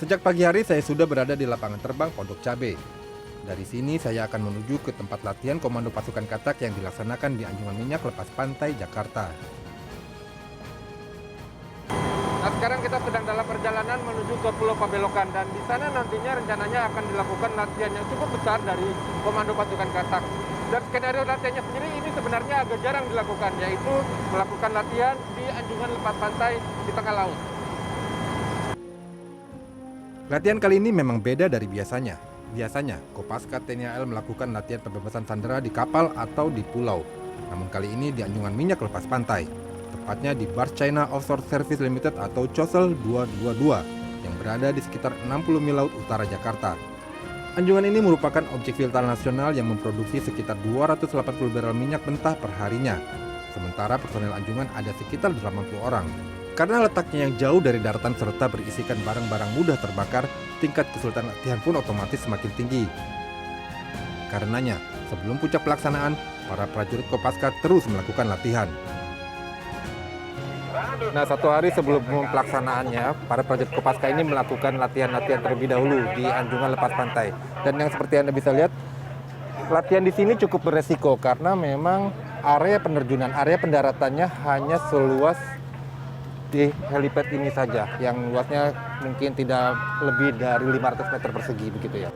Sejak pagi hari saya sudah berada di lapangan terbang Pondok Cabe. Dari sini saya akan menuju ke tempat latihan Komando Pasukan Katak yang dilaksanakan di Anjungan Minyak Lepas Pantai, Jakarta. Nah, sekarang kita sedang dalam perjalanan menuju ke Pulau Pabelokan dan di sana nantinya rencananya akan dilakukan latihan yang cukup besar dari Komando Pasukan Katak. Dan skenario latihannya sendiri ini sebenarnya agak jarang dilakukan, yaitu melakukan latihan di Anjungan Lepas Pantai di tengah laut. Latihan kali ini memang beda dari biasanya. Biasanya, Kopaska TNI AL melakukan latihan pembebasan sandera di kapal atau di pulau. Namun kali ini di Anjungan Minyak Lepas Pantai, tepatnya di Barge China Offshore Service Limited atau COSL 222 yang berada di sekitar 60 mil laut utara Jakarta. Anjungan ini merupakan objek vital nasional yang memproduksi sekitar 280 barel minyak mentah per harinya. Sementara personel Anjungan ada sekitar 80 orang. Karena letaknya yang jauh dari daratan serta berisikan barang-barang mudah terbakar, tingkat kesulitan latihan pun otomatis semakin tinggi. Karenanya, sebelum puncak pelaksanaan, para prajurit Kopaska terus melakukan latihan. Nah, satu hari sebelum pelaksanaannya, para prajurit Kopaska ini melakukan latihan-latihan terlebih dahulu di Anjungan Lepas Pantai. Dan yang seperti Anda bisa lihat, latihan di sini cukup beresiko karena memang area penerjunan, area pendaratannya hanya seluas di helipad ini saja, yang luasnya mungkin tidak lebih dari 500 meter persegi begitu ya.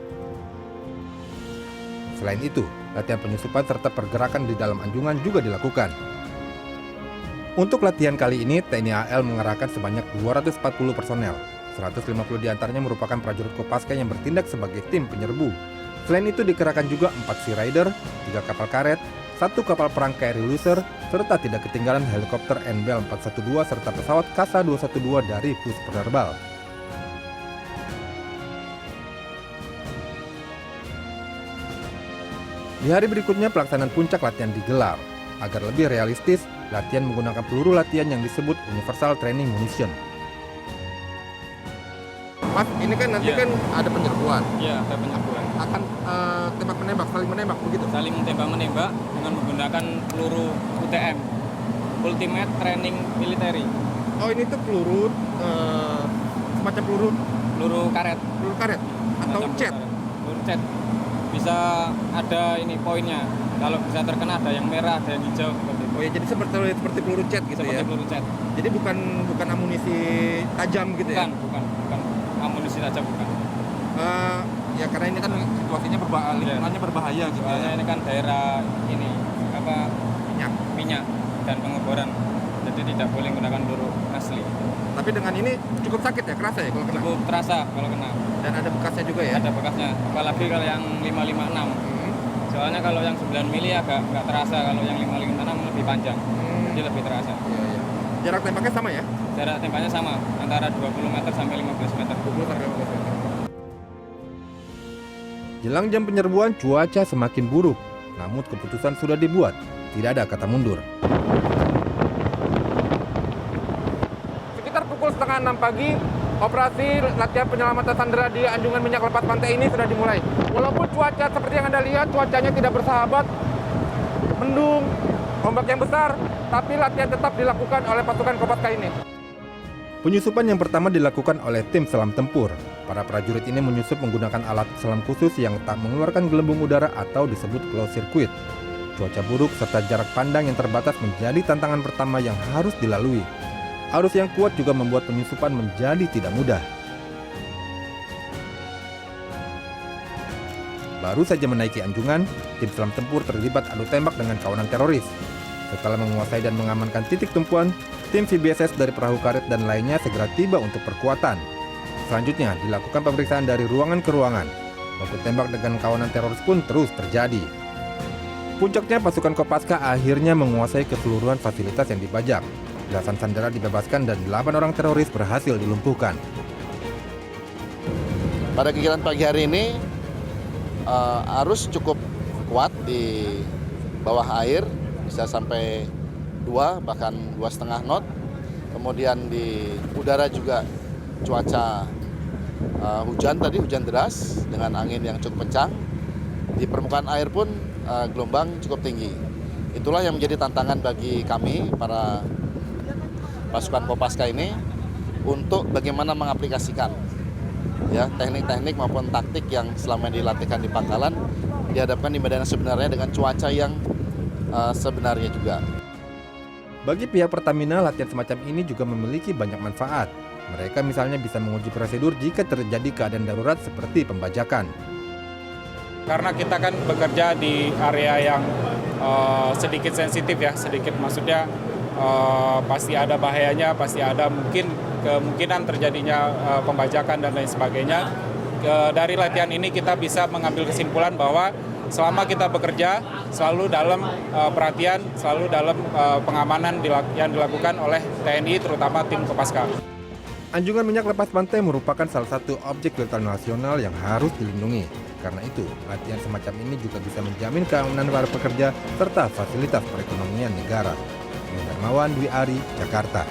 Selain itu, latihan penyusupan serta pergerakan di dalam Anjungan juga dilakukan. Untuk latihan kali ini, TNI AL mengerahkan sebanyak 240 personel. 150 diantaranya merupakan prajurit Kopaska yang bertindak sebagai tim penyerbu. Selain itu dikerahkan juga 4 Sea Rider, 3 kapal karet, 1 kapal perang KRI Loser, serta tidak ketinggalan helikopter NBL 412 serta pesawat Kasa 212 dari Pus Penerbal. Di hari berikutnya pelaksanaan puncak latihan digelar. Agar lebih realistis, latihan menggunakan peluru latihan yang disebut Universal Training Munition. Mas, ini kan nanti kan ada penyerbuan. Iya, ada penyerbuan. Akan tembak-menembak, saling menembak begitu? Saling tembak-menembak dengan menggunakan peluru UTM, Ultimate Training Military. Oh, ini tuh peluru, semacam Peluru karet. peluru karet atau Semacam cat? Peluru cat. Bisa ada ini poinnya. Kalau bisa terkena ada yang merah, ada yang hijau seperti itu. Oh ya, jadi seperti peluru cat gitu Seperti ya? peluru cat. Jadi bukan amunisi tajam gitu ya? Bukan amunisi saja bukan. Ya karena ini kan situasinya lingkungannya berbahaya gitu Soalnya ya. ini kan daerah ini minyak dan pengeboran. Jadi tidak boleh menggunakan peluru asli. Tapi dengan ini cukup sakit ya, kerasa ya kalau kena? Cukup terasa kalau kena. Dan ada bekasnya juga ya? Ada bekasnya. Apalagi kalau yang 556. Soalnya kalau yang 9 mili agak nggak terasa, kalau yang 556 lebih panjang. Jadi lebih terasa. Iya, iya. Jarak tembaknya sama ya? Jarak tembaknya sama, antara 20 meter sampai 15 meter. 20 sampai 15 meter. Jelang jam penyerbuan, cuaca semakin buruk. Namun keputusan sudah dibuat, tidak ada kata mundur. Sekitar pukul setengah 6 pagi, operasi latihan penyelamatan sandera di Anjungan Minyak Lepas Pantai ini sudah dimulai. Walaupun cuaca seperti yang Anda lihat, cuacanya tidak bersahabat, mendung, ombak yang besar, tapi latihan tetap dilakukan oleh pasukan Kopaska ini. Penyusupan yang pertama dilakukan oleh tim selam tempur. Para prajurit ini menyusup menggunakan alat selam khusus yang tak mengeluarkan gelembung udara atau disebut closed circuit. Cuaca buruk serta jarak pandang yang terbatas menjadi tantangan pertama yang harus dilalui. Arus yang kuat juga membuat penyusupan menjadi tidak mudah. Baru saja menaiki Anjungan, tim selam tempur terlibat adu tembak dengan kawanan teroris. Setelah menguasai dan mengamankan titik tumpuan, tim VBSS dari perahu karet dan lainnya segera tiba untuk perkuatan. Selanjutnya dilakukan pemeriksaan dari ruangan ke ruangan. Baku tembak dengan kawanan teroris pun terus terjadi. Puncaknya pasukan Kopaska akhirnya menguasai keseluruhan fasilitas yang dibajak. Belasan sandera dibebaskan dan 8 orang teroris berhasil dilumpuhkan. Pada kegiatan pagi hari ini, arus cukup kuat di bawah air, bisa sampai 2 bahkan 2,5 knot. Kemudian di udara juga cuaca hujan deras dengan angin yang cukup kencang. Di permukaan air pun gelombang cukup tinggi. Itulah yang menjadi tantangan bagi kami para pasukan Kopaska ini untuk bagaimana mengaplikasikan ya teknik-teknik maupun taktik yang selama ini dilatihkan di Pangkalan dihadapkan di medan sebenarnya dengan cuaca yang sebenarnya juga. Bagi pihak Pertamina, latihan semacam ini juga memiliki banyak manfaat. Mereka misalnya bisa menguji prosedur jika terjadi keadaan darurat seperti pembajakan. Karena kita kan bekerja di area yang sedikit sensitif ya, sedikit maksudnya pasti ada bahayanya, pasti ada mungkin kemungkinan terjadinya pembajakan dan lain sebagainya. Dari latihan ini kita bisa mengambil kesimpulan bahwa selama kita bekerja selalu dalam perhatian, selalu dalam pengamanan yang dilakukan oleh TNI terutama tim Kopaska. Anjungan minyak lepas pantai merupakan salah satu objek vital nasional yang harus dilindungi. Karena itu, latihan semacam ini juga bisa menjamin keamanan para pekerja serta fasilitas perekonomian negara. Dwi Hermawan, Dwi Ari, Jakarta.